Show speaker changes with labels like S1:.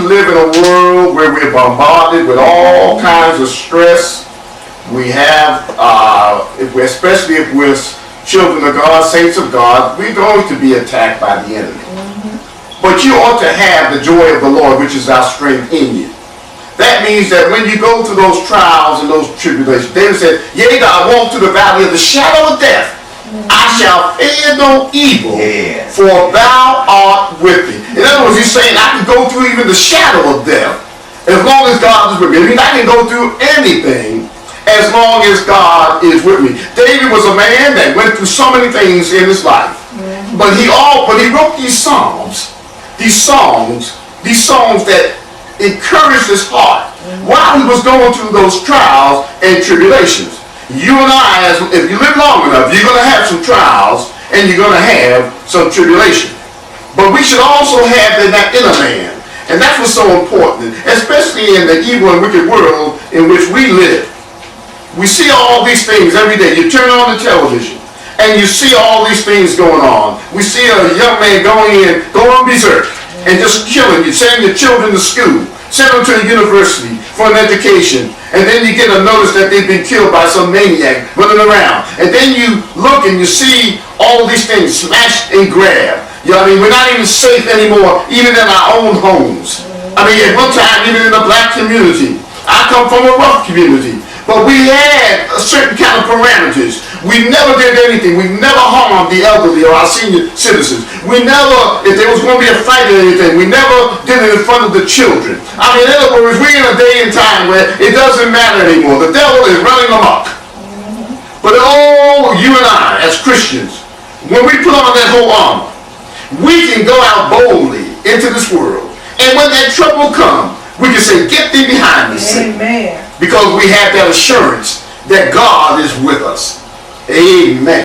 S1: live in a world where we're bombarded with all kinds of stress. We have, especially if we're children of God, saints of God, we're going to be attacked by the enemy. But you ought to have the joy of the Lord, which is our strength in you. That means that when you go through those trials and those tribulations, David said, yea, though I walk through the valley of the shadow of death, I shall fear no evil, for thou art with me. In other words, he's saying I can go through even the shadow of death as long as God is with me. I mean, I can go through anything as long as God is with me. David was a man that went through so many things in his life. But he wrote these songs that encouraged his heart while he was going through those trials and tribulations. You and I, if you live long enough, you're going to have some trials and you're going to have some tribulation. But we should also have that inner man. And that's what's so important, especially in the evil and wicked world in which we live. We see all these things every day. You turn on the television and you see all these things going on. We see a young man going berserk and just killing you, sending your children to school, send them to a university for an education, and then you get a notice that they've been killed by some maniac running around. And then you look and you see all these things smashed and grabbed. You know what I mean? We're not even safe anymore, even in our own homes. I mean, at one time, even in the black community. I come from a rough community. But we had a certain kind of parameters. We never did anything. We never harmed the elderly or our senior citizens. We never, if there was going to be a fight or anything, we never did it in front of the children. I mean, in other words, we're in a day and time where it doesn't matter anymore. The devil is running amok. But you and I, as Christians, when we put on that whole armor, we can go out boldly into this world. And when that trouble comes, we can say, get thee behind me, Satan. Amen. Because we have that assurance that God is with us. Amen.